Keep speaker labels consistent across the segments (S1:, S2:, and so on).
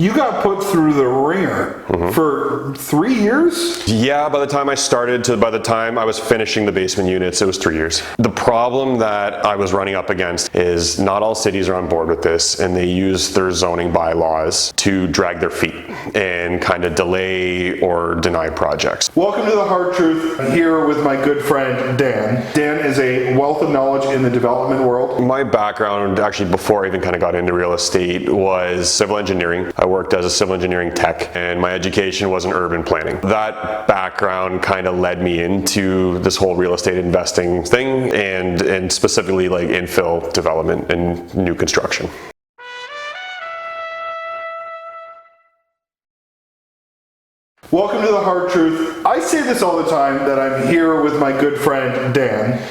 S1: You got put through the ringer for 3 years?
S2: Yeah, by the time I started to by the time I was finishing the basement units, it was 3 years. The problem that I was running up against is not all cities are on board with this, and they use their zoning bylaws to drag their feet and kind of delay or deny projects.
S1: Welcome to The Hard Truth. I'm here with my good friend Dan. Dan is a wealth of knowledge in the development world.
S2: My background, actually before I even kind of got into real estate, was civil engineering. I worked as a civil engineering tech, and my education was in urban planning. That background kind of led me into this whole real estate investing thing, and specifically like infill development and new construction.
S1: Welcome to The Hard Truth. I say this all the time that I'm here with my good friend Dan.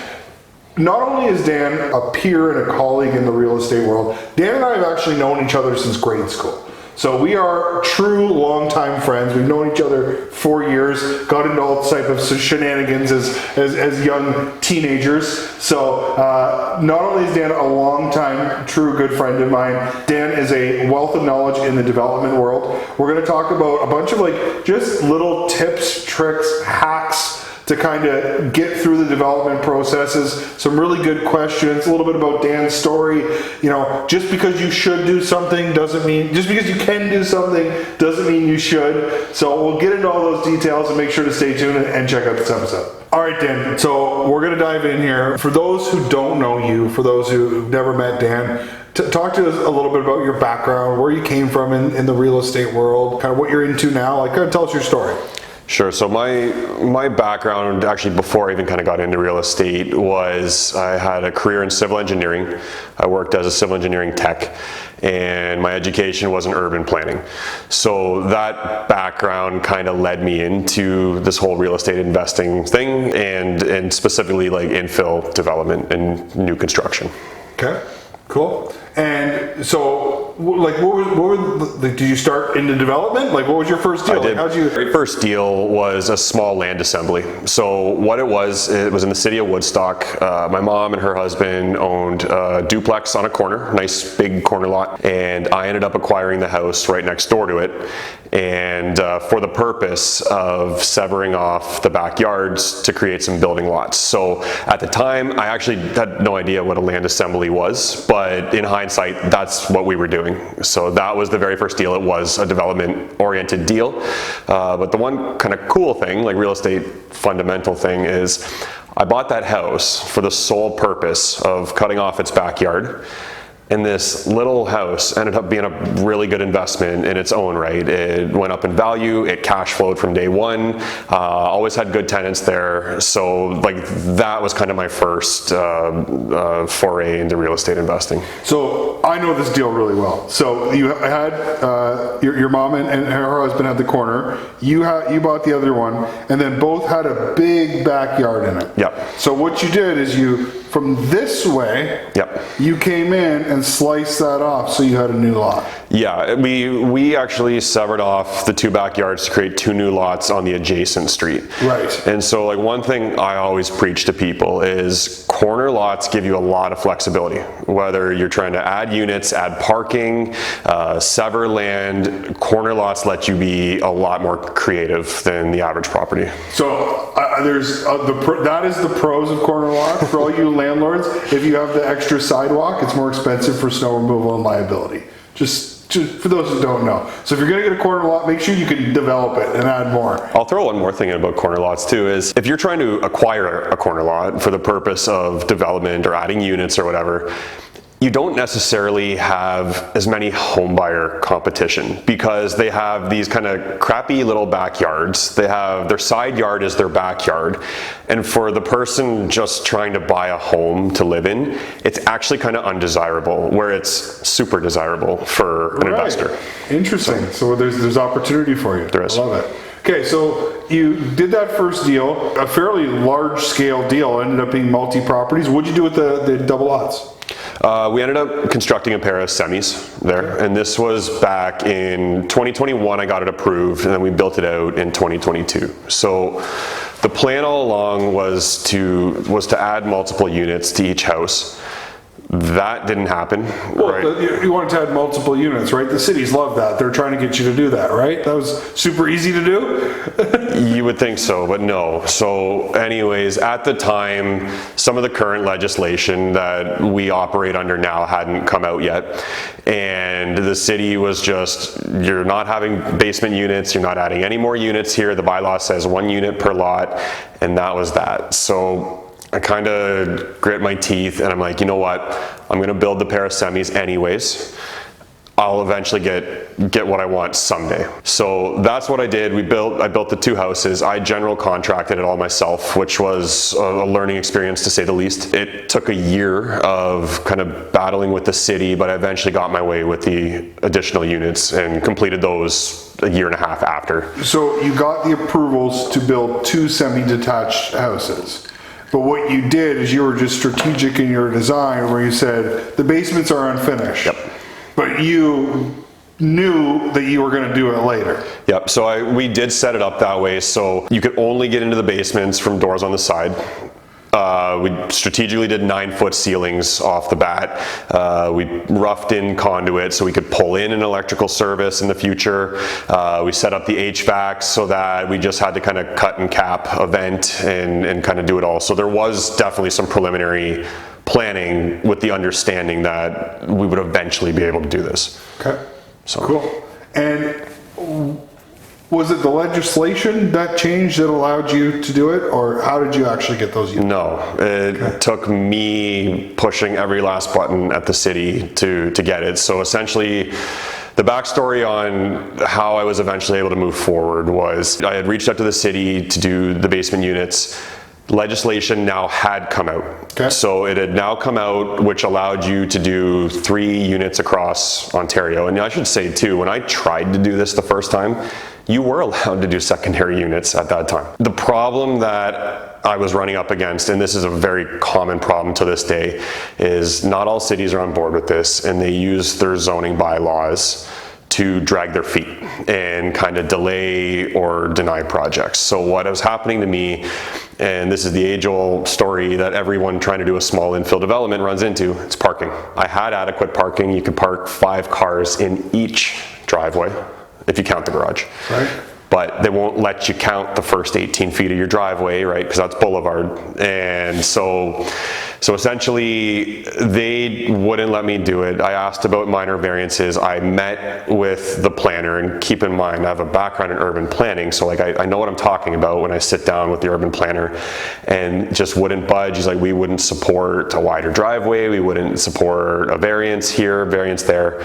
S1: Not only is Dan a peer and a colleague in the real estate world, Dan and I have actually known each other since grade school. So we are true longtime friends. We've known each other 4 years, got into all type of shenanigans as young teenagers. So not only is Dan a longtime true good friend of mine, Dan is a wealth of knowledge in the development world. We're going to talk about a bunch of like just little tips, tricks, hacks to kind of get through the development processes, some really good questions, a little bit about Dan's story. You know, just because you should do something doesn't mean, just because you can do something doesn't mean you should. So we'll get into all those details, and make sure to stay tuned and check out this episode. All right, Dan, so we're gonna dive in here. For those who don't know you, for those who've never met Dan, talk to us a little bit about your background, where you came from in the real estate world, kind of what you're into now, like kind of tell us your story.
S2: Sure. So my background, actually before I even kind of got into real estate, was I had a career in civil engineering. I worked as a civil engineering tech, and my education was in urban planning. So that background kind of led me into this whole real estate investing thing, and specifically like infill development and new construction.
S1: Okay, cool. And so, like, did you start into development? Like, what was your first deal?
S2: I did.
S1: Like,
S2: My first deal was a small land assembly. So what it was in the city of Woodstock. My mom and her husband owned a duplex on a corner, nice big corner lot, and I ended up acquiring the house right next door to it, and for the purpose of severing off the backyards to create some building lots. So at the time, I actually had no idea what a land assembly was, but in hindsight, that's what we were doing. So that was the very first deal. It was a development-oriented deal. But the one kind of cool thing, like real estate fundamental thing, is I bought that house for the sole purpose of cutting off its backyard. And this little house ended up being a really good investment in its own right. It went up in value, it cash flowed from day one, always had good tenants there. So like that was kind of my first foray into real estate investing.
S1: So I know this deal really well. So you had your mom and her husband had the corner. You bought the other one, and then both had a big backyard in it.
S2: Yep.
S1: So what you did is from this way,
S2: yep,
S1: you came in and sliced that off, so you had a new lot.
S2: Yeah, we actually severed off the two backyards to create two new lots on the adjacent street.
S1: Right.
S2: And so like one thing I always preach to people is corner lots give you a lot of flexibility. Whether you're trying to add units, add parking, sever land, corner lots let you be a lot more creative than the average property.
S1: So that is the pros of corner lots for all you landlords. If you have the extra sidewalk, it's more expensive for snow removal and liability. Just for those who don't know. So if you're gonna get a corner lot, make sure you can develop it and add more.
S2: I'll throw one more thing in about corner lots too, is if you're trying to acquire a corner lot for the purpose of development or adding units or whatever, you don't necessarily have as many home buyer competition because they have these kind of crappy little backyards. They have their side yard is their backyard. And for the person just trying to buy a home to live in, it's actually kind of undesirable, where it's super desirable for an investor.
S1: Interesting. So there's opportunity for you.
S2: There is.
S1: I love it. Okay, so you did that first deal, a fairly large scale deal, ended up being multi-properties. What'd you do with the double lots?
S2: We ended up constructing a pair of semis there, and this was back in 2021. I got it approved, and then we built it out in 2022. So the plan all along was to add multiple units to each house. That didn't happen,
S1: Well,
S2: right?
S1: you wanted to add multiple units, right? The cities love that. They're trying to get you to do that, right? That was super easy to do?
S2: You would think so, but no. So anyways, at the time, some of the current legislation that we operate under now hadn't come out yet. And the city was just, you're not having basement units, you're not adding any more units here. The bylaw says 1 unit per lot, and that was that. So I kind of grit my teeth and I'm like, you know what? I'm going to build the pair of semis anyways. I'll eventually get what I want someday. So that's what I did. I built the 2 houses. I general contracted it all myself, which was a learning experience to say the least. It took a year of kind of battling with the city, but I eventually got my way with the additional units and completed those a year and a half after.
S1: So you got the approvals to build 2 semi-detached houses. But what you did is you were just strategic in your design where you said the basements are unfinished.
S2: Yep.
S1: But you knew that you were going to do it later.
S2: Yep, so we did set it up that way so you could only get into the basements from doors on the side. We strategically did 9-foot ceilings off the bat. We roughed in conduit so we could pull in an electrical service in the future. We set up the HVAC so that we just had to kind of cut and cap a vent and kind of do it all. So there was definitely some preliminary planning with the understanding that we would eventually be able to do this.
S1: Okay,
S2: So
S1: cool. And was it the legislation that changed that allowed you to do it, or how did you actually get those units?
S2: No, it took me pushing every last button at the city to get it. So essentially, the backstory on how I was eventually able to move forward was I had reached out to the city to do the basement units. Legislation now had come out.
S1: Okay.
S2: So it had now come out, which allowed you to do 3 units across Ontario. And I should say too, when I tried to do this the first time, you were allowed to do secondary units at that time. The problem that I was running up against, and this is a very common problem to this day, is not all cities are on board with this, and they use their zoning bylaws to drag their feet and kind of delay or deny projects. So what was happening to me, and this is the age-old story that everyone trying to do a small infill development runs into, it's parking. I had adequate parking. You could park 5 cars in each driveway if you count the garage.
S1: Right.
S2: But they won't let you count the first 18 feet of your driveway, right? Because that's boulevard. And so essentially they wouldn't let me do it. I asked about minor variances. I met with the planner, and keep in mind, I have a background in urban planning. So like I know what I'm talking about when I sit down with the urban planner, and just wouldn't budge. He's like, we wouldn't support a wider driveway. We wouldn't support a variance here, variance there.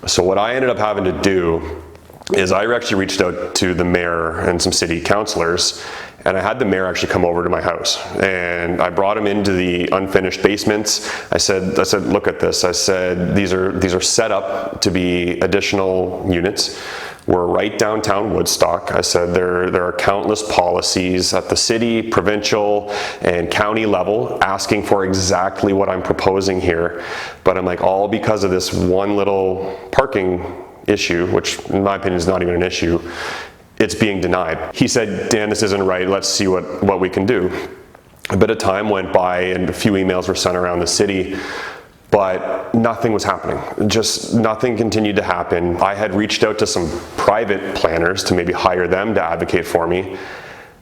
S2: So what I ended up having to do is I actually reached out to the mayor and some city councilors, and I had the mayor actually come over to my house, and I brought him into the unfinished basements. I said, look at this. I said, these are set up to be additional units. We're right downtown Woodstock. I said, there are countless policies at the city, provincial, and county level asking for exactly what I'm proposing here. But I'm like, all because of this one little parking issue, which in my opinion is not even an issue, it's being denied. He said, Dan, this isn't right. Let's see what we can do. A bit of time went by and a few emails were sent around the city, but nothing was happening. Just nothing continued to happen. I had reached out to some private planners to maybe hire them to advocate for me.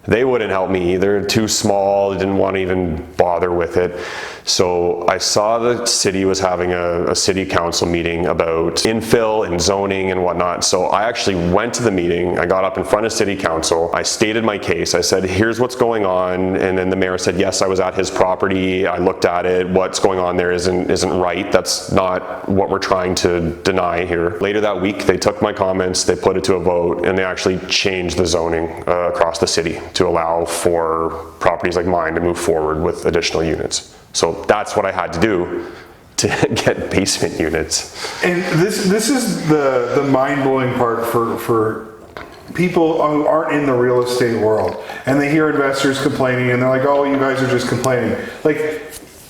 S2: They wouldn't help me either. Too small, didn't want to even bother with it. So I saw the city was having a city council meeting about infill and zoning and whatnot. So I actually went to the meeting. I got up in front of city council. I stated my case. I said, here's what's going on. And then the mayor said, yes, I was at his property. I looked at it. What's going on there isn't right. That's not what we're trying to deny here. Later that week, they took my comments, they put it to a vote, and they actually changed the zoning across the city to allow for properties like mine to move forward with additional units. So that's what I had to do to get basement units.
S1: And this is the mind-blowing part for people who aren't in the real estate world, and they hear investors complaining and they're like, oh, you guys are just complaining. Like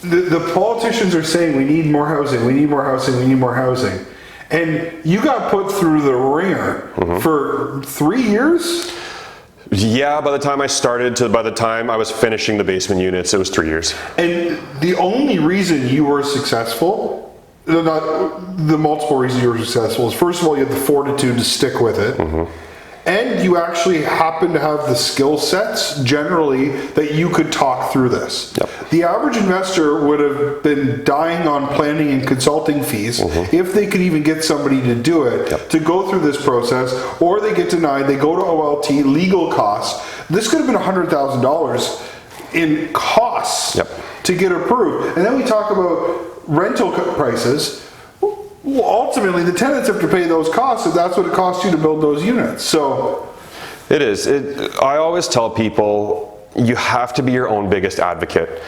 S1: the politicians are saying we need more housing, we need more housing, we need more housing. And you got put through the ringer for 3 years?
S2: Yeah, by the time I started to by the time I was finishing the basement units, it was 3 years.
S1: And the only reason you were successful, not the multiple reasons you were successful, is first of all, you had the fortitude to stick with it. And you actually happen to have the skill sets generally that you could talk through this.
S2: Yep.
S1: The average investor would have been dying on planning and consulting fees if they could even get somebody to do it, to go through this process, or they get denied, they go to OLT, legal costs. This could have been $100,000 in costs to get approved. And then we talk about rental prices. Well, ultimately, the tenants have to pay those costs, and that's what it costs you to build those units. So,
S2: it is. I always tell people, you have to be your own biggest advocate.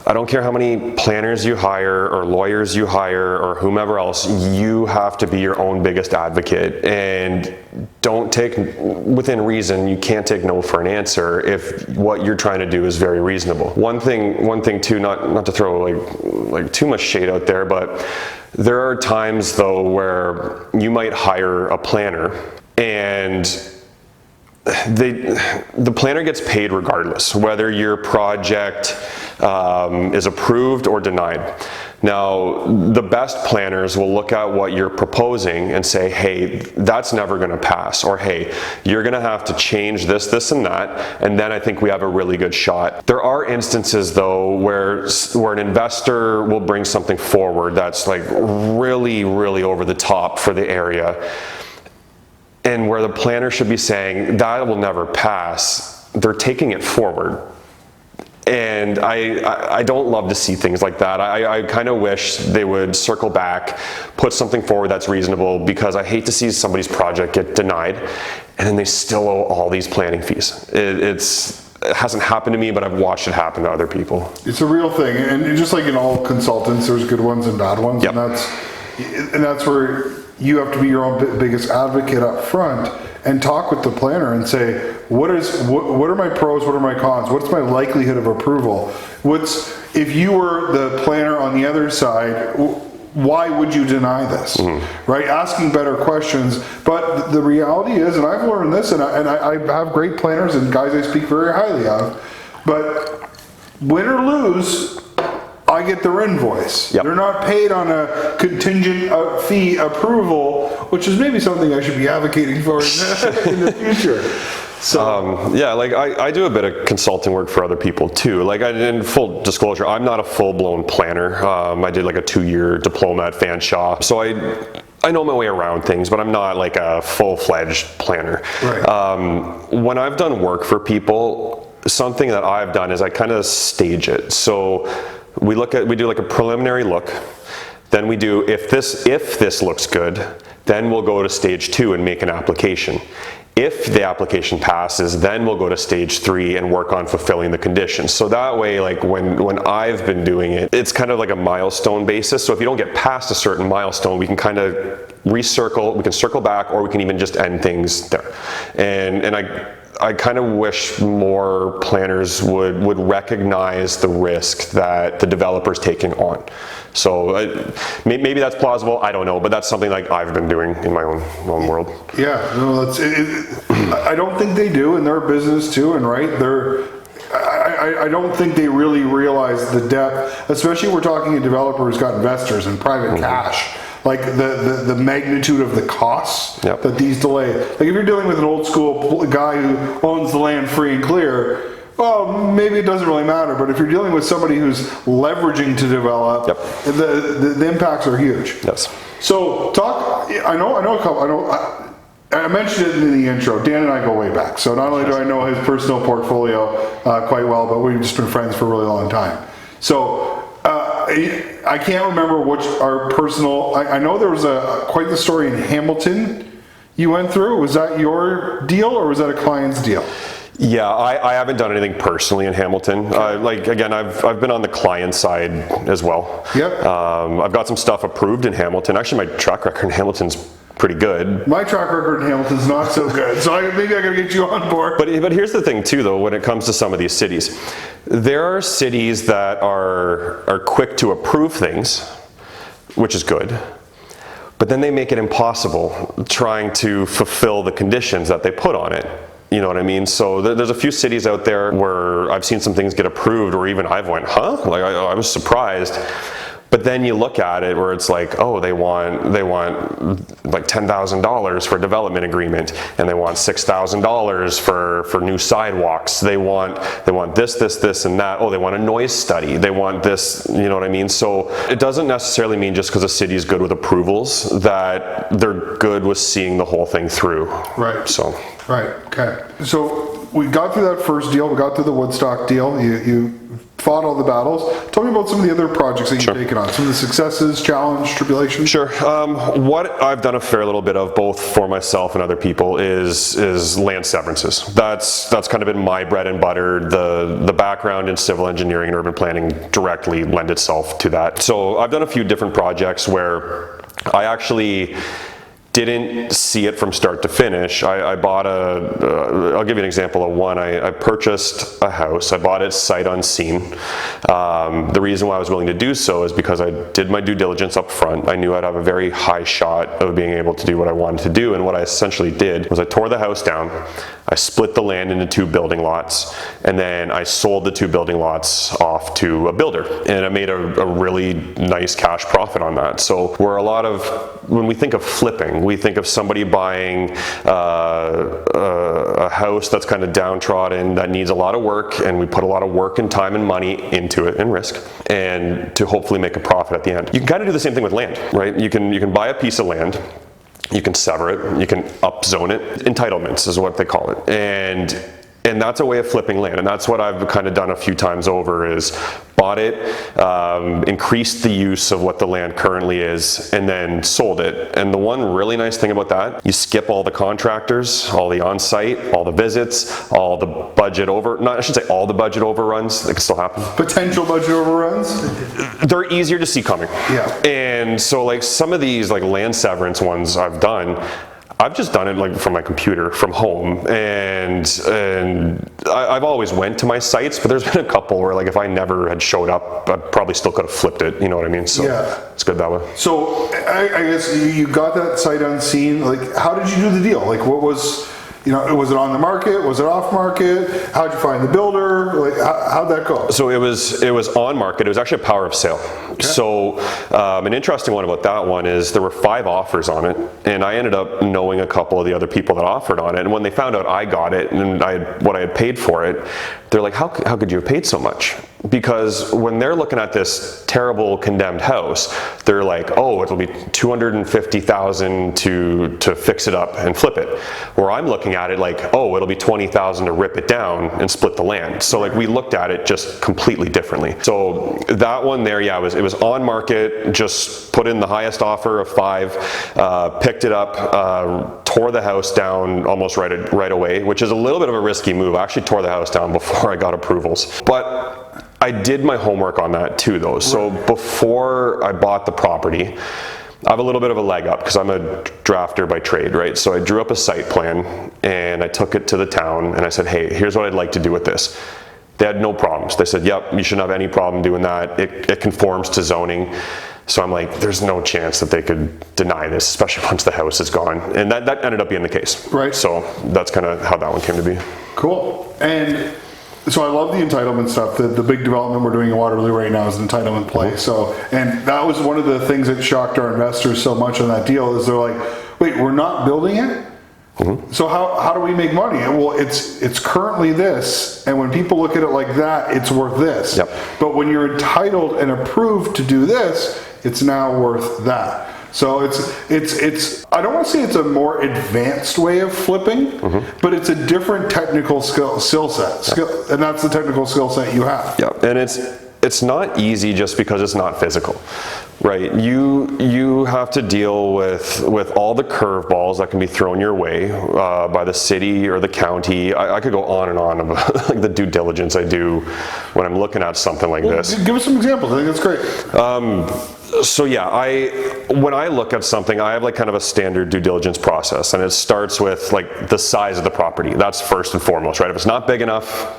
S2: I don't care how many planners you hire or lawyers you hire or whomever else, you have to be your own biggest advocate, and don't take, within reason, you can't take no for an answer if what you're trying to do is very reasonable. One thing too, not to throw like too much shade out there, but there are times though where you might hire a planner and the planner gets paid regardless, whether your project is approved or denied. Now, the best planners will look at what you're proposing and say, hey, that's never going to pass, or hey, you're going to have to change this, this, and that, and then I think we have a really good shot. There are instances, though, where an investor will bring something forward that's like really, really over the top for the area, and where the planner should be saying, that will never pass. They're taking it forward. And I don't love to see things like that. I kind of wish they would circle back, put something forward that's reasonable, because I hate to see somebody's project get denied and then they still owe all these planning fees. It hasn't happened to me, but I've watched it happen to other people.
S1: It's a real thing, and just like in all consultants, there's good ones and bad ones, and that's where you have to be your own biggest advocate up front and talk with the planner and say, what are my pros, what are my cons, what's my likelihood of approval? If you were the planner on the other side, why would you deny this? Right? Asking better questions. But the reality is, and I've learned this, and I have great planners and guys I speak very highly of, but win or lose, I get their invoice. They're not paid on a contingent fee approval, which is maybe something I should be advocating for in the future. So
S2: yeah, like I do a bit of consulting work for other people too. Like, in full disclosure, I'm not a full-blown planner. I did like a 2-year diploma at Fanshawe, so I know my way around things, but I'm not like a full-fledged planner.
S1: Right.
S2: When I've done work for people, something that I've done is I kind of stage it. So we do like a preliminary look, then we do, if this looks good, then we'll go to stage 2 and make an application. If the application passes, then we'll go to stage 3 and work on fulfilling the conditions. So that way, like when I've been doing it, it's kind of like a milestone basis. So if you don't get past a certain milestone, we can kind of we can circle back, or we can even just end things there. And I kind of wish more planners would recognize the risk that the developer's taking on. So maybe that's plausible, I don't know, but that's something like I've been doing in my own world.
S1: Yeah, no, I don't think they do in their business too, and right, I don't think they really realize the depth, especially we're talking a developer who's got investors and private cash. Like the magnitude of the costs that these delay. Like if you're dealing with an old school guy who owns the land free and clear, well, maybe it doesn't really matter. But if you're dealing with somebody who's leveraging to develop, the impacts are huge.
S2: Yes.
S1: So I mentioned it in the intro. Dan and I go way back. So not only do I know his personal portfolio quite well, but we've just been friends for a really long time. So I can't remember which our personal. I know there was quite the story in Hamilton you went through. Was that your deal, or was that a client's deal?
S2: Yeah, I haven't done anything personally in Hamilton. Like again, I've been on the client side as well.
S1: Yep.
S2: I've got some stuff approved in Hamilton. Actually, my track record in Hamilton's pretty good.
S1: My track record in Hamilton's not so good, so maybe I gotta get you on board.
S2: But here's the thing too, though, when it comes to some of these cities, there are cities that are quick to approve things, which is good, but then they make it impossible trying to fulfill the conditions that they put on it. You know what I mean? So there's a few cities out there where I've seen some things get approved, or even I've went, huh? Like I was surprised. But then you look at it where it's like, oh, they want like $10,000 for a development agreement, and they want $6,000 for new sidewalks. They want this, and that. Oh, they want a noise study. They want this. You know what I mean? So it doesn't necessarily mean just because a city is good with approvals that they're good with seeing the whole thing through.
S1: Right.
S2: So.
S1: Right. Okay. So we got through that first deal. We got through the Woodstock deal. You fought all the battles. Tell me about some of the other projects that you've taken on. Some of the successes, challenge, tribulations.
S2: Sure. What I've done a fair little bit of, both for myself and other people, is land severances. That's kind of been my bread and butter. The background in civil engineering and urban planning directly lend itself to that. So I've done a few different projects where I actually didn't see it from start to finish. I bought I'll give you an example of one. I purchased a house. I bought it sight unseen. The reason why I was willing to do so is because I did my due diligence up front. I knew I'd have a very high shot of being able to do what I wanted to do, and what I essentially did was I tore the house down, I split the land into 2 building lots, and then I sold the 2 building lots off to a builder, and I made a really nice cash profit on that. So when we think of flipping, we think of somebody buying a house that's kind of downtrodden, that needs a lot of work, and we put a lot of work and time and money into it, and risk, and to hopefully make a profit at the end. You can kind of do the same thing with land, right? You can buy a piece of land, you can sever it, you can upzone it. Entitlements is what they call it. And that's a way of flipping land, and that's what I've kind of done a few times over, is bought it, increased the use of what the land currently is, and then sold it. And the one really nice thing about that, you skip all the contractors, all the on-site, all the visits, all the budget I should say all the budget overruns. That can still happen.
S1: Potential budget overruns?
S2: They're easier to see coming.
S1: Yeah.
S2: And so like some of these like land severance ones I've done, I've just done it like from my computer, from home, and I've always went to my sites, but there's been a couple where like if I never had showed up, I probably still could have flipped it, you know what I mean? So yeah. It's good that way.
S1: So I guess you got that sight unseen. Like, how did you do the deal? Like, what was, was it on the market? Was it off market? How'd you find the builder? Like, how'd that go?
S2: So it was on market. It was actually a power of sale. Okay. So an interesting one about that one is there were 5 offers on it, and I ended up knowing a couple of the other people that offered on it. And when they found out I got it and what I had paid for it, they're like, how could you have paid so much? Because when they're looking at this terrible condemned house, they're like, oh, it'll be $250,000 to fix it up and flip it. Where I'm looking at it like, oh, it'll be $20,000 to rip it down and split the land. So like we looked at it just completely differently. So that one there, yeah, it was on market, just put in the highest offer of 5, picked it up, tore the house down almost right away, which is a little bit of a risky move. I actually tore the house down before I got approvals. But I did my homework on that too though. So before I bought the property, I have a little bit of a leg up because I'm a drafter by trade, right? So I drew up a site plan and I took it to the town and I said, hey, here's what I'd like to do with this. They had no problems. They said, yep, you shouldn't have any problem doing that. It conforms to zoning. So I'm like, there's no chance that they could deny this, especially once the house is gone. And that ended up being the case. Right. So that's kind of how that one came to be.
S1: Cool. And so I love the entitlement stuff. The big development we're doing in Waterloo right now is an entitlement play. So, and that was one of the things that shocked our investors so much on that deal is they're like, wait, we're not building it? Mm-hmm. So how do we make money? Well, it's currently this, and when people look at it like that, it's worth this. Yep. But when you're entitled and approved to do this, it's now worth that. So it's I don't want to say it's a more advanced way of flipping, mm-hmm. but it's a different technical skill set, and that's the technical skill set you have.
S2: Yeah, and it's not easy just because it's not physical, right? You have to deal with all the curveballs that can be thrown your way by the city or the county. I could go on and on about like the due diligence I do when I'm looking at something like this.
S1: Give us some examples. I think that's great.
S2: So yeah, when I look at something, I have like kind of a standard due diligence process, and it starts with like the size of the property. That's first and foremost, right? If it's not big enough,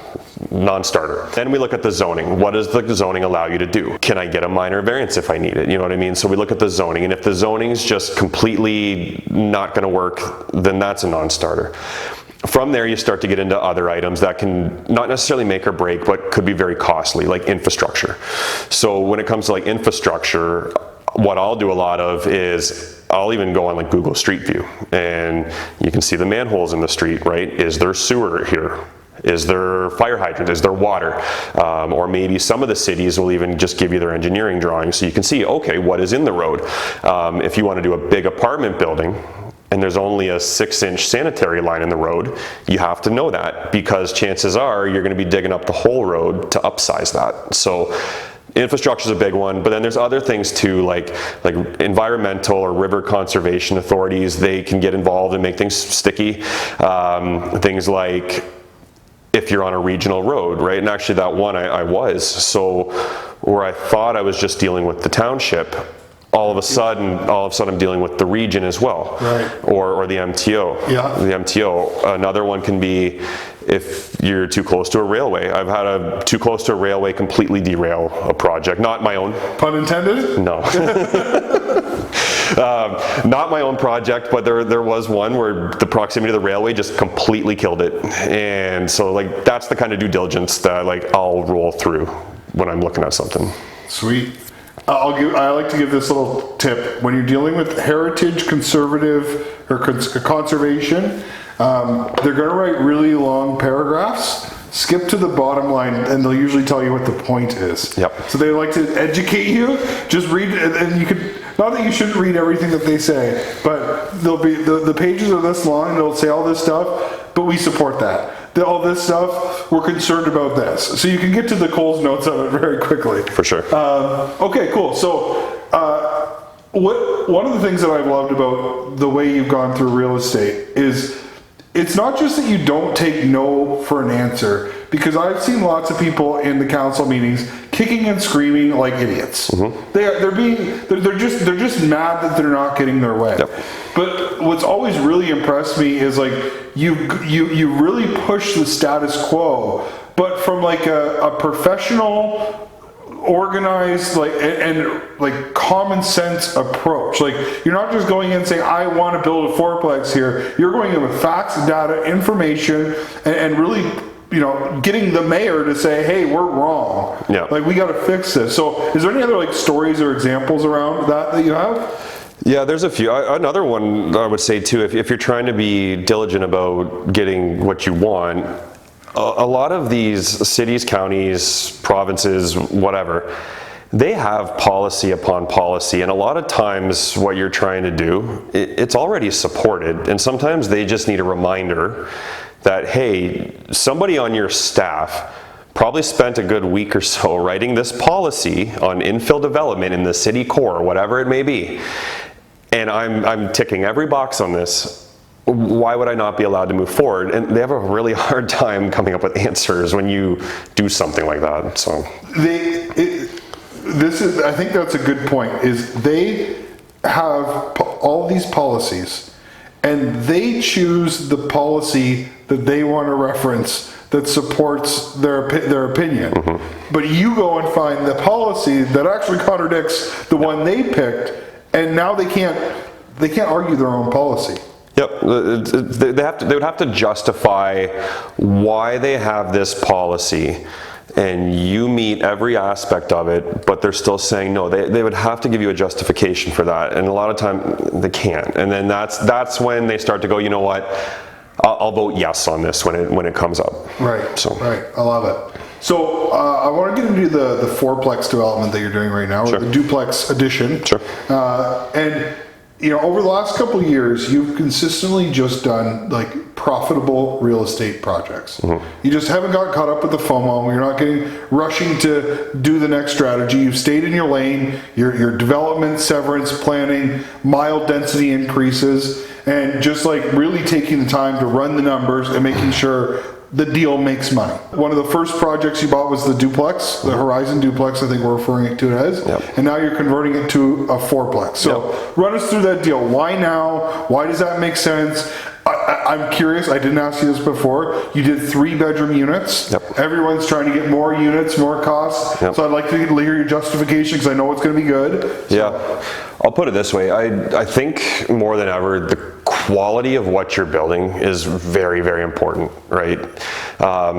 S2: non-starter. Then we look at the zoning. What does the zoning allow you to do? Can I get a minor variance if I need it? You know what I mean? So we look at the zoning, and if the zoning's just completely not going to work, then that's a non-starter. From there, you start to get into other items that can not necessarily make or break, but could be very costly, like infrastructure. So when it comes to like infrastructure, what I'll do a lot of is I'll even go on like Google Street View, and you can see the manholes in the street, right? Is there sewer here? Is there fire hydrant? Is there water? Or maybe some of the cities will even just give you their engineering drawings so you can see, okay, what is in the road? If you want to do a big apartment building, and there's only a 6-inch sanitary line in the road, you have to know that, because chances are you're going to be digging up the whole road to upsize that. So infrastructure is a big one, but then there's other things too, like environmental or river conservation authorities. They can get involved and make things sticky. Things like if you're on a regional road, right? And actually that one I was, so where I thought I was just dealing with the township, all of a sudden I'm dealing with the region as well,
S1: right?
S2: Or the MTO.
S1: Yeah.
S2: The MTO. Another one can be if you're too close to a railway. I've had a too close to a railway completely derail a project, not my own.
S1: Pun intended?
S2: No. Not my own project, but there was one where the proximity to the railway just completely killed it. And so like that's the kind of due diligence that like I'll roll through when I'm looking at something.
S1: Sweet. I like to give this little tip. When you're dealing with heritage, conservative, or conservation, they're going to write really long paragraphs. Skip to the bottom line, and they'll usually tell you what the point is.
S2: Yep.
S1: So they like to educate you. Just read, and you could, not that you shouldn't read everything that they say, but they'll be the pages are this long. They'll say all this stuff, but we support that. All this stuff, we're concerned about this. So you can get to the Coles notes of it very quickly.
S2: For sure.
S1: Okay, cool. So one of the things that I've loved about the way you've gone through real estate is it's not just that you don't take no for an answer, because I've seen lots of people in the council meetings kicking and screaming like idiots. Mm-hmm. They're just mad that they're not getting their way.
S2: Yep.
S1: But what's always really impressed me is like you really push the status quo, but from like a professional, organized, like and like common sense approach. Like you're not just going in and saying I want to build a fourplex here. You're going in with facts, data, information, and really, you know, getting the mayor to say, hey, we're wrong.
S2: Yeah.
S1: Like we got to fix this. So is there any other like stories or examples around that you have?
S2: Yeah, there's a few. Another one I would say too, if you're trying to be diligent about getting what you want, a lot of these cities, counties, provinces, whatever, they have policy upon policy, and a lot of times what you're trying to do, it's already supported, and sometimes they just need a reminder that, hey, somebody on your staff probably spent a good week or so writing this policy on infill development in the city core, whatever it may be, and I'm ticking every box on this. Why would I not be allowed to move forward? And they have a really hard time coming up with answers when you do something like that. So
S1: I think that's a good point, is they have all these policies and they choose the policy that they want to reference that supports their opinion. Mm-hmm. But you go and find the policy that actually contradicts the one they picked, and now they can't argue their own policy.
S2: Yep, they would have to justify why they have this policy, and you meet every aspect of it, but they're still saying no. They would have to give you a justification for that, and a lot of time they can't. And then that's when they start to go, you know what, I'll vote yes on this when it comes up.
S1: Right.
S2: So
S1: right, I love it. So I want to get into the fourplex development that you're doing right now,
S2: sure.
S1: Or the duplex edition.
S2: Sure.
S1: And you know, over the last couple of years, you've consistently just done like profitable real estate projects. Mm-hmm. You just haven't got caught up with the FOMO. You're not rushing to do the next strategy. You've stayed in your lane. Your development, severance planning, mild density increases, and just like really taking the time to run the numbers and making sure the deal makes money. One of the first projects you bought was the duplex, the Horizon duplex, I think we're referring to it as.
S2: Yep.
S1: And now you're converting it to a fourplex. So run us through that deal. Why now? Why does that make sense? I'm curious, I didn't ask you this before. You did 3-bedroom units.
S2: Yep.
S1: Everyone's trying to get more units, more costs. Yep. So I'd like to hear your justification, because I know it's going to be good. So.
S2: Yeah, I'll put it this way. I think more than ever, the quality of what you're building is very, very important, right?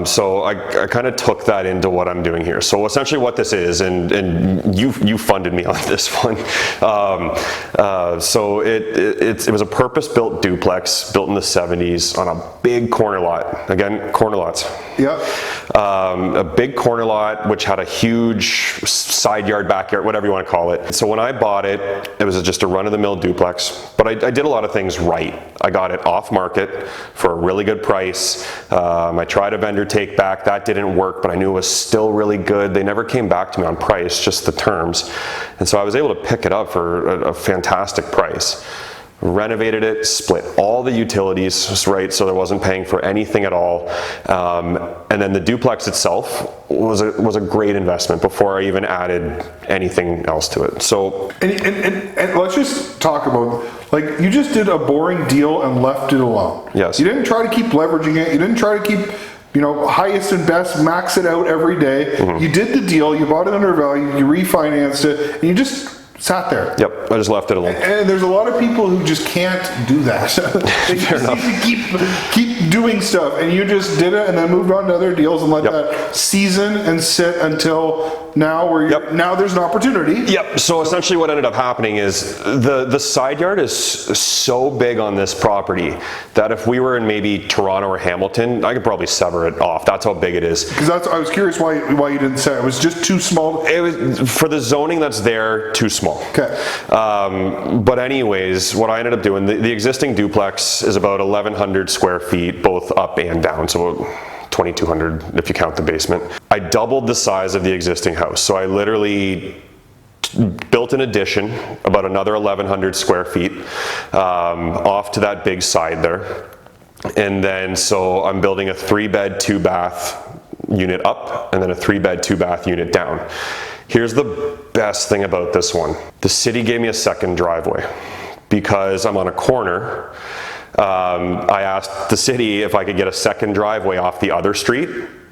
S2: So I kind of took that into what I'm doing here. So essentially what this is, and you funded me on this one. So it was a purpose-built duplex built in the 70s on a big corner lot. Again, corner lots.
S1: Yep.
S2: A big corner lot which had a huge side yard, backyard, whatever you want to call it. So when I bought it, it was just a run-of-the-mill duplex, but I did a lot of things right. I got it off market for a really good price. I tried a vendor take back, that didn't work, but I knew it was still really good. They never came back to me on price, just the terms. And so I was able to pick it up for a fantastic price. Renovated it, split all the utilities, right, so there wasn't paying for anything at all. And then the duplex itself was a great investment before I even added anything else to it. So
S1: and let's just talk about, like, you just did a boring deal and left it alone.
S2: Yes.
S1: You didn't try to keep leveraging it. You didn't try to keep, you know, highest and best, max it out every day.
S2: Mm-hmm.
S1: You did the deal, you bought it undervalued, you refinanced it, and you just sat there.
S2: Yep, I just left it alone.
S1: And there's a lot of people who just can't do that. They just need to keep doing stuff, and you just did it and then moved on to other deals and let that season and sit until now, where you're, now there's an opportunity.
S2: Yep. So essentially what ended up happening is the side yard is so big on this property that if we were in maybe Toronto or Hamilton, I could probably sever it off. That's how big it is.
S1: Because I was curious why you didn't say it. It was just too small.
S2: It was, for the zoning that's there, too small.
S1: Okay.
S2: But anyways, what I ended up doing, the existing duplex is about 1,100 square feet, both up and down. So 2,200 if you count the basement. I doubled the size of the existing house. So I literally built an addition, about another 1,100 square feet, off to that big side there. And then, so I'm building a 3-bed, 2-bath unit up, and then a 3-bed, 2-bath unit down. Here's the best thing about this one. The city gave me a second driveway because I'm on a corner. I asked the city if I could get a second driveway off the other street.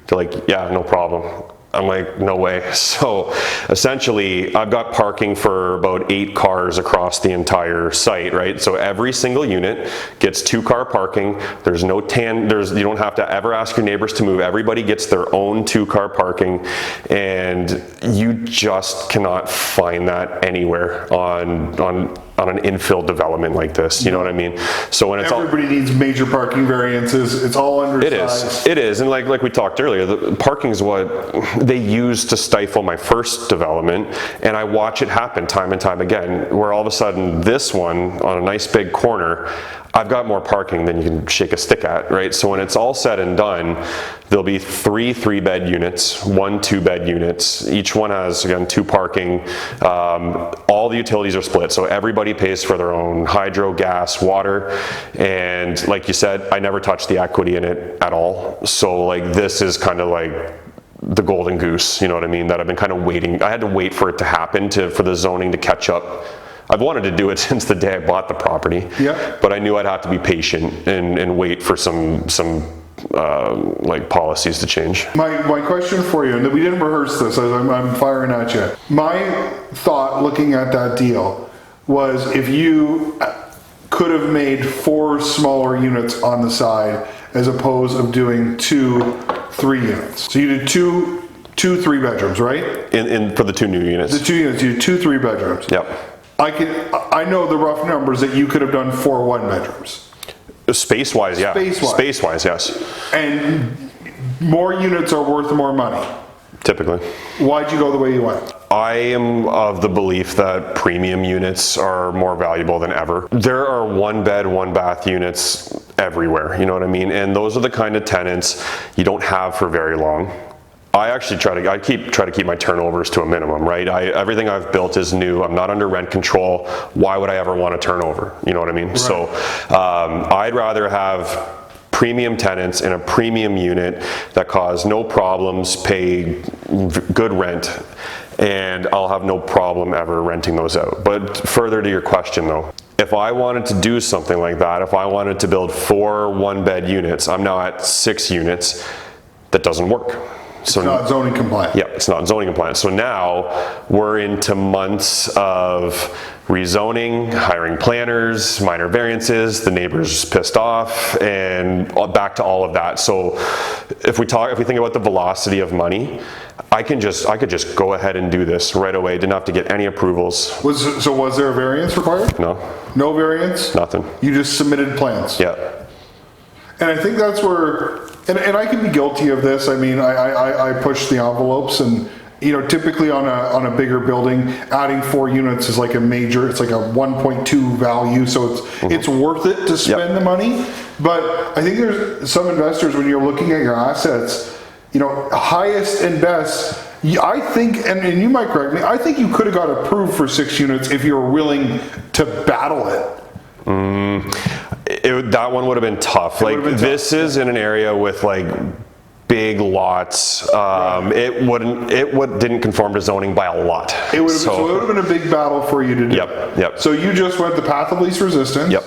S2: They're like, yeah, no problem. I'm like, no way. So essentially, I've got parking for about 8 cars across the entire site, right? So every single unit gets 2-car parking. There's no you don't have to ever ask your neighbors to move. Everybody gets their own 2-car parking, and you just cannot find that anywhere on an infill development like this, you know what I mean? So when it's
S1: everybody needs major parking variances, it's all undersized.
S2: It is, and like we talked earlier, the parking is what they used to stifle my first development, and I watch it happen time and time again, where all of a sudden this one, on a nice big corner, I've got more parking than you can shake a stick at, right? So when it's all said and done, there'll be 3 3-bed units, 1 2-bed units. Each one has, again, 2 parking. All the utilities are split, so everybody pays for their own hydro, gas, water. And like you said, I never touched the equity in it at all. So like this is kind of like the golden goose, you know what I mean? That I've been kind of waiting. I had to wait for it to happen for the zoning to catch up. I've wanted to do it since the day I bought the property, but I knew I'd have to be patient and wait for some like policies to change.
S1: My question for you, and we didn't rehearse this, I'm firing at you. My thought looking at that deal was if you could have made 4 smaller units on the side as opposed of doing 2 3 units. So you did two 3-bedrooms, right?
S2: For the 2 new units.
S1: The 2 units, you did 2 3-bedrooms.
S2: Yep.
S1: I know the rough numbers that you could have done 4 1-bedrooms.
S2: Space-wise, yeah. Space-wise, yes.
S1: And more units are worth more money.
S2: Typically.
S1: Why'd you go the way you went?
S2: I am of the belief that premium units are more valuable than ever. There are 1-bed, 1-bath units everywhere, you know what I mean? And those are the kind of tenants you don't have for very long. I actually try to keep my turnovers to a minimum, right? Everything I've built is new. I'm not under rent control. Why would I ever want to turn over? You know what I mean? Right. So I'd rather have premium tenants in a premium unit that cause no problems, pay good rent, and I'll have no problem ever renting those out. But further to your question though, if I wanted to do something like that, if I wanted to build 4 1-bed units, I'm now at 6 units, that doesn't work. So
S1: it's not zoning compliant.
S2: Yeah, it's not zoning compliant. So now we're into months of rezoning, hiring planners, minor variances, the neighbors pissed off, and back to all of that. So if we think about the velocity of money, I could just go ahead and do this right away. Didn't have to get any approvals.
S1: Was there a variance required?
S2: No.
S1: No variance?
S2: Nothing.
S1: You just submitted plans?
S2: Yeah.
S1: And I think that's where, and I can be guilty of this. I mean, I push the envelopes, and typically on a bigger building, adding 4 units is like it's like a 1.2 value, so it's worth it to spend the money. But I think there's some investors, when you're looking at your assets, highest and best, I think, and you might correct me, I think you could have got approved for 6 units if you were willing to battle it.
S2: That one would have been tough. This is in an area with big lots. It didn't conform to zoning by a lot.
S1: It would have been a big battle for you to do.
S2: Yep.
S1: So you just went the path of least resistance.
S2: Yep.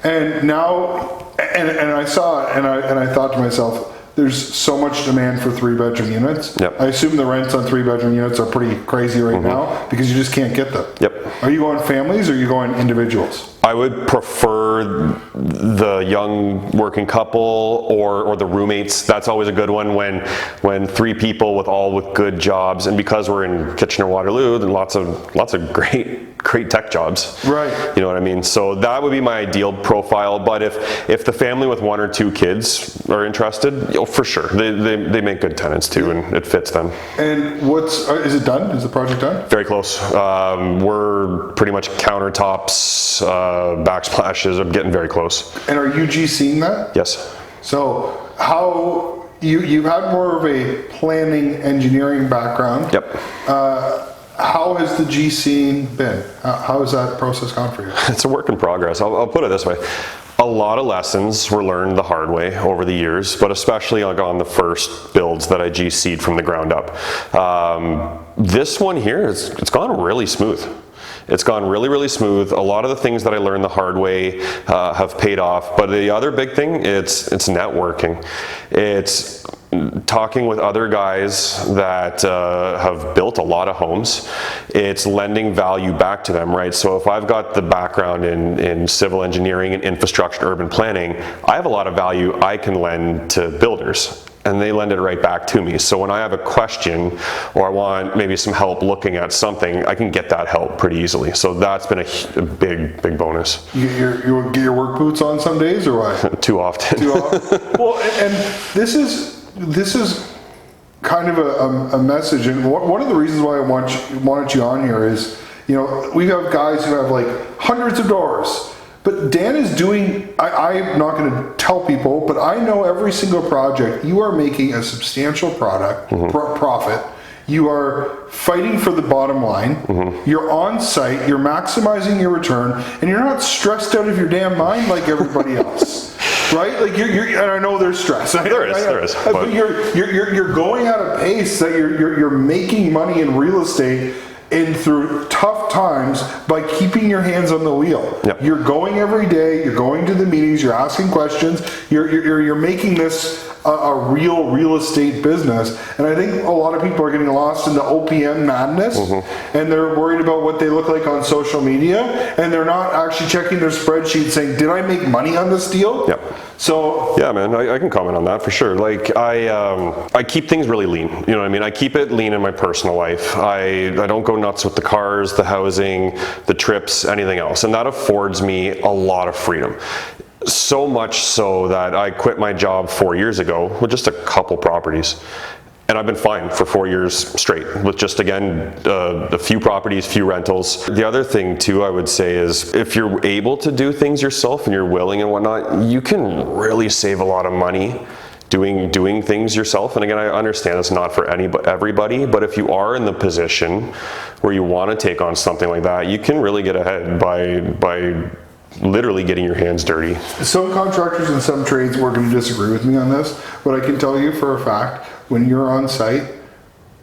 S1: And now, and I saw it, and I thought to myself, there's so much demand for 3-bedroom units.
S2: Yep.
S1: I assume the rents on 3-bedroom units are pretty crazy right now because you just can't get them.
S2: Yep.
S1: Are you going families or are you going individuals?
S2: I would prefer the young working couple or the roommates. That's always a good one when 3 people with good jobs, and because we're in Kitchener-Waterloo, then lots of great tech jobs.
S1: Right.
S2: You know what I mean? So that would be my ideal profile. But if the family with 1 or 2 kids are interested, for sure, they make good tenants too, and it fits them.
S1: And is it done? Is the project done?
S2: Very close. We're pretty much countertops, backsplashes. I'm getting very close.
S1: And are you GCing that?
S2: Yes.
S1: So how you've had more of a planning engineering background?
S2: Yep.
S1: How has the GCing been? How has that process gone for you?
S2: It's a work in progress. I'll put it this way. A lot of lessons were learned the hard way over the years, but especially on the first builds that I GC'd from the ground up. This one here, it's gone really smooth. It's gone really, really smooth. A lot of the things that I learned the hard way have paid off. But the other big thing, it's networking. It's talking with other guys that have built a lot of homes. It's lending value back to them, right? So if I've got the background in civil engineering and infrastructure and urban planning, I have a lot of value I can lend to builders, and they lend it right back to me. So when I have a question or I want maybe some help looking at something, I can get that help pretty easily. So that's been a big bonus.
S1: You get your work boots on some days, or what?
S2: Too often.
S1: Too often. Well, and this is kind of a message, and one of the reasons why I wanted you on here is, we have guys who have hundreds of doors. But Dan is doing, I'm not going to tell people, but I know every single project, you are making a substantial profit. You are fighting for the bottom line. You're on site, you're maximizing your return, and you're not stressed out of your damn mind like everybody else. Right? And I know there's stress. There is. But you're going at a pace that you're making money in real estate through tough times by keeping your hands on the wheel.
S2: Yep.
S1: You're going every day, you're going to the meetings, you're asking questions, you're making this a real estate business. And I think a lot of people are getting lost in the OPM madness, and they're worried about what they look like on social media, and they're not actually checking their spreadsheet saying, did I make money on this deal?
S2: Yep.
S1: So
S2: yeah, man, I can comment on that for sure. I keep things really lean. You know what I mean? I keep it lean in my personal life. I don't go nuts with the cars, the housing, the trips, anything else, and that affords me a lot of freedom. So much so that I quit my job 4 years ago with just a couple properties. And I've been fine for 4 years straight with just, again, a few properties, few rentals. The other thing too, I would say, is if you're able to do things yourself and you're willing and whatnot, you can really save a lot of money doing things yourself. And again, I understand it's not for everybody, but if you are in the position where you want to take on something like that, you can really get ahead by literally getting your hands dirty.
S1: Some contractors and some trades were going to disagree with me on this, but I can tell you for a fact, when you're on site,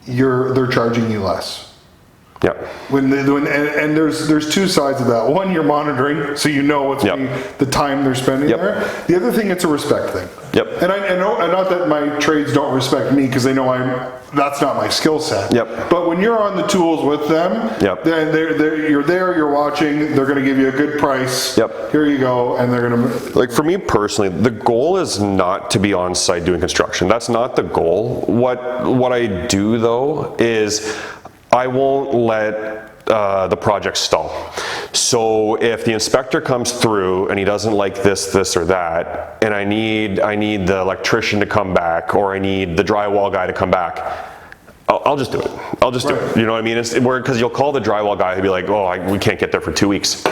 S1: they're charging you less.
S2: Yeah.
S1: And there's two sides of that. One, you're monitoring, so you know what's the time they're spending there. The other thing, it's a respect thing.
S2: Yep.
S1: And I know, and not that my trades don't respect me because they know that's not my skill set.
S2: Yep.
S1: But when you're on the tools with them, then you're there, you're watching, they're going to give you a good price.
S2: Yep.
S1: Here you go, and they're going to...
S2: Like for me personally, the goal is not to be on site doing construction. That's not the goal. What I do though is I won't let the project stall. So if the inspector comes through and he doesn't like this or that, and I need the electrician to come back, or I need the drywall guy to come back, I'll just do it. I'll just do it. You know what I mean? Because you'll call the drywall guy, he'll be like, oh, we can't get there for 2 weeks.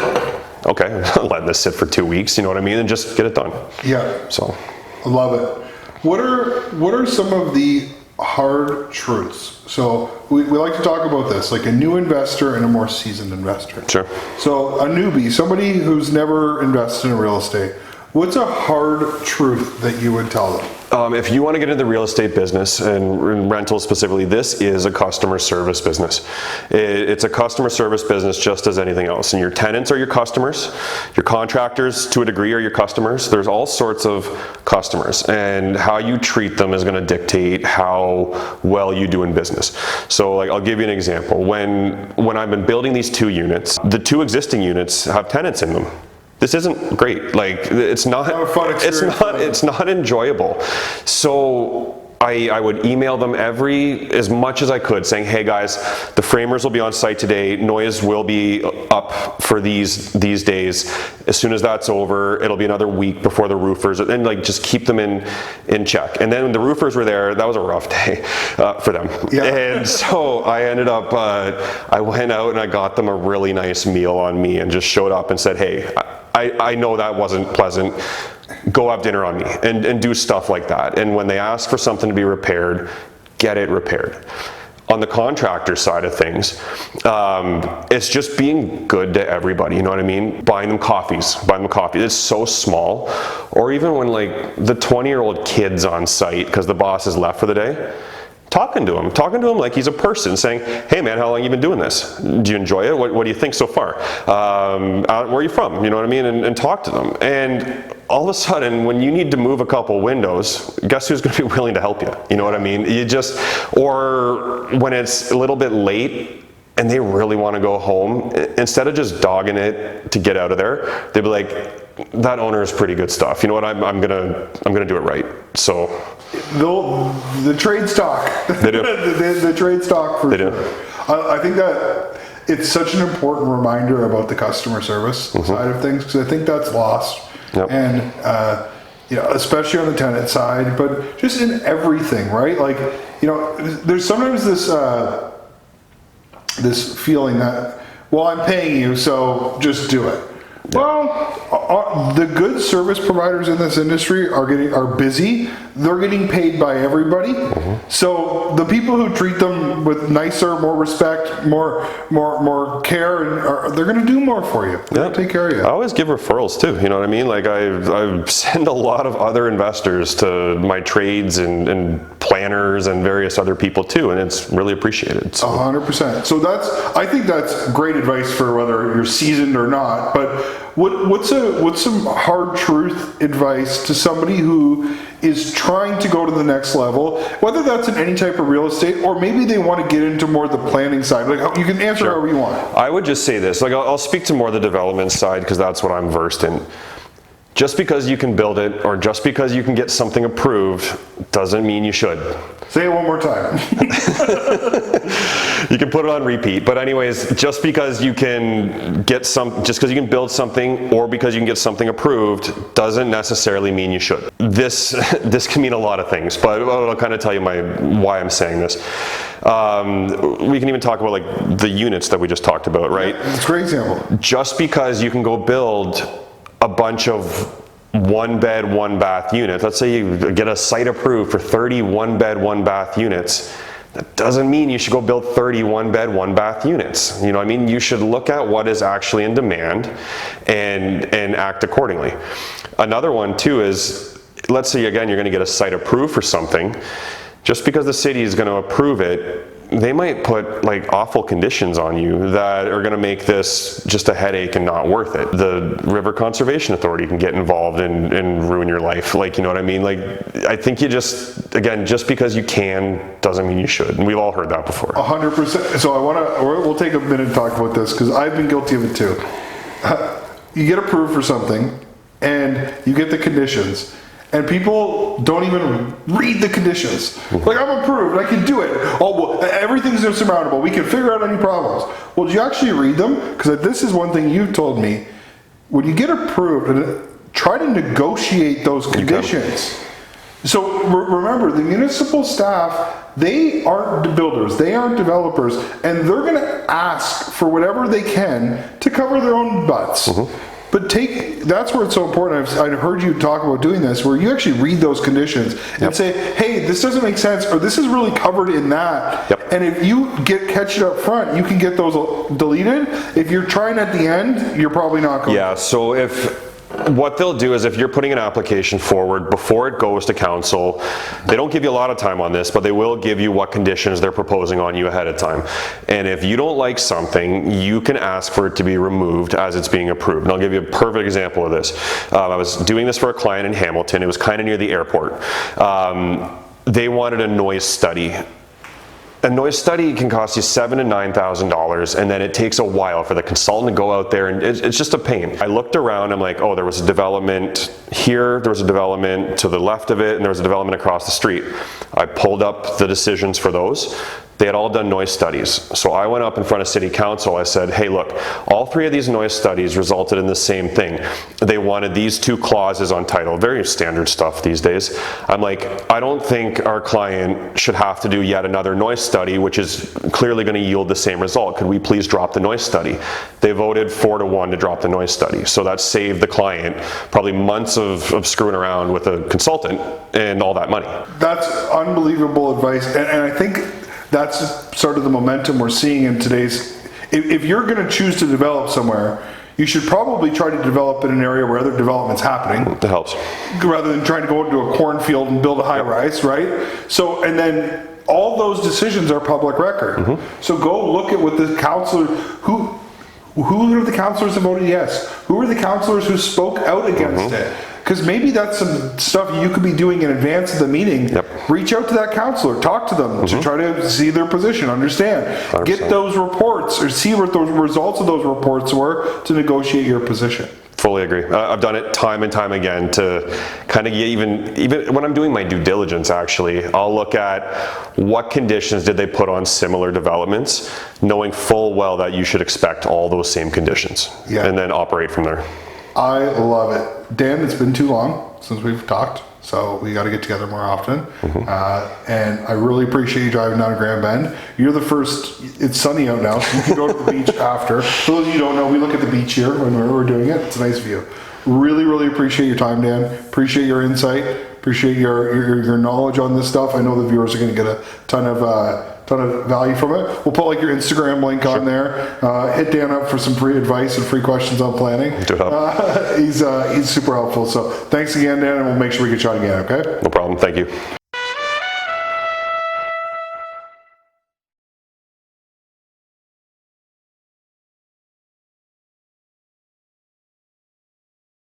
S2: Okay, I'm not letting this sit for 2 weeks, you know what I mean? And just get it done.
S1: Yeah.
S2: So.
S1: I love it. What are some of the hard truths? So we like to talk about this, like a new investor and a more seasoned investor.
S2: Sure.
S1: So a newbie, somebody who's never invested in real estate, what's a hard truth that you would tell them?
S2: If you want to get into the real estate business, and rental specifically, this is a customer service business. It's a customer service business just as anything else. And your tenants are your customers. Your contractors, to a degree, are your customers. There's all sorts of customers. And how you treat them is going to dictate how well you do in business. So like, I'll give you an example. When I've been building these 2 units, the 2 existing units have tenants in them. This isn't great. Like, it's not a fun experience. It's not enjoyable. So I would email them as much as I could, saying, hey guys, the framers will be on site today, noise will be up for these days. As soon as that's over, it'll be another week before the roofers, and like just keep them in check. And then when the roofers were there, that was a rough day for them. Yeah. And so I ended up, I went out and I got them a really nice meal on me and just showed up and said, hey, I know that wasn't pleasant. Go have dinner on me, and do stuff like that. And when they ask for something to be repaired, get it repaired. On the contractor side of things, it's just being good to everybody, you know what I mean? Buying them coffees. It's so small. Or even when like the 20-year-old kid's on site because the boss has left for the day, talking to him like he's a person, saying, hey man, how long have you been doing this? Do you enjoy it? What do you think so far? Where are you from? You know what I mean? And talk to them. And all of a sudden, when you need to move a couple windows, guess who's going to be willing to help you? You know what I mean? Or when it's a little bit late and they really want to go home, instead of just dogging it to get out of there, they'd be like, that owner is pretty good stuff. You know what? I'm gonna do it right. So
S1: the trades talk.
S2: They do.
S1: the trades talk for
S2: they
S1: sure.
S2: Do.
S1: I think that it's such an important reminder about the customer service side of things, because I think that's lost.
S2: Yep.
S1: And especially on the tenant side, but just in everything, right? Like, there's sometimes this feeling that, well, I'm paying you, so just do it. Well, the good service providers in this industry are busy. They're getting paid by everybody. So the people who treat them with nicer, more respect, more care, they're going to do more for you. They're going to take care of you.
S2: I always give referrals too. You know what I mean? Like I send a lot of other investors to my trades and planners and various other people too, and it's really appreciated. So.
S1: 100%. So I think that's great advice for whether you're seasoned or not. But what's some hard truth advice to somebody who is trying to go to the next level, whether that's in any type of real estate, or maybe they want to get into more the planning side? Like, you can answer however you want.
S2: I would just say this, like I'll speak to more the development side because that's what I'm versed in. Just because you can build it, or just because you can get something approved, doesn't mean you should.
S1: Say it one more time.
S2: You can put it on repeat, but anyways, just because you can build something, or because you can get something approved, doesn't necessarily mean you should. This can mean a lot of things, but I'll kind of tell you why I'm saying this. We can even talk about like the units that we just talked about, right?
S1: Yeah, it's a great example.
S2: Just because you can go build a bunch of 1-bed, 1-bath units. Let's say you get a site approved for 30 1-bed, 1-bath units. That doesn't mean you should go build 30 1-bed, 1-bath units. You know what I mean? You should look at what is actually in demand and act accordingly. Another one too is, let's say again, you're going to get a site approved for something. Just because the city is going to approve it they might put like awful conditions on you that are going to make this just a headache and not worth it. The River Conservation Authority can get involved and ruin your life. Like, you know what I mean? Like, I think you just, again, just because you can doesn't mean you should. And we've all heard that before.
S1: 100%. So we'll take a minute to talk about this because I've been guilty of it too. You get approved for something and you get the conditions. And people don't even read the conditions. Like, I'm approved, I can do it. Oh, well, everything's insurmountable. We can figure out any problems. Well, did you actually read them? Because this is one thing you told me. When you get approved, try to negotiate those conditions. So remember, the municipal staff, they aren't builders, they aren't developers, and they're going to ask for whatever they can to cover their own butts. But that's where it's so important. I've heard you talk about doing this, where you actually read those conditions and say, hey, this doesn't make sense, or this is really covered in that. And if you catch it up front, you can get those deleted. If you're trying at the end, you're probably not going to.
S2: Yeah, so what they'll do is if you're putting an application forward before it goes to council, they don't give you a lot of time on this, but they will give you what conditions they're proposing on you ahead of time. And if you don't like something, you can ask for it to be removed as it's being approved. And I'll give you a perfect example of this. I was doing this for a client in Hamilton. It was kind of near the airport. They wanted a noise study. A noise study can cost you $7,000 to $9,000, and then it takes a while for the consultant to go out there, and it's just a pain. I looked around, I'm like, oh, there was a development here, there was a development to the left of it, and there was a development across the street. I pulled up the decisions for those. They had all done noise studies. So I went up in front of city council, I said, hey, look, all three of these noise studies resulted in the same thing. They wanted these two clauses on title, very standard stuff these days. I'm like, I don't think our client should have to do yet another noise study, which is clearly going to yield the same result. Could we please drop the noise study? They voted 4-1 to drop the noise study. So that saved the client probably months of screwing around with a consultant and all that money.
S1: That's unbelievable advice. And I think that's sort of the momentum we're seeing in today's, if you're going to choose to develop somewhere, you should probably try to develop in an area where other development's happening.
S2: That helps. Rather
S1: than trying to go into a cornfield and build a high rise, right? So, and then all those decisions are public record. So go look at what the councilor, who are the councilors that voted yes? Who are the councilors who spoke out against it? Because maybe that's some stuff you could be doing in advance of the meeting. Reach out to that councilor, talk to them to try to see their position, understand. 100%. Get those reports or see what those results of those reports were to negotiate your position.
S2: Fully agree. I've done it time and time again to kind of get even when I'm doing my due diligence, actually, I'll look at what conditions did they put on similar developments, knowing full well that you should expect all those same conditions, and then operate from there.
S1: I love it. Dan, it's been too long since we've talked, so we got to get together more often. And I really appreciate you driving down to Grand Bend. You're the first, it's sunny out now, so you can go to the beach after. For those of you who don't know, we look at the beach here when we're doing it. It's a nice view. Really, really appreciate your time, Dan. Appreciate your insight. Appreciate your knowledge on this stuff. I know the viewers are going to get a ton of value from it. We'll put like your Instagram link on there. Hit Dan up for some free advice and free questions on planning. He's super helpful. So thanks again, Dan, and we'll make sure we get you on again, okay?
S2: No problem. Thank you.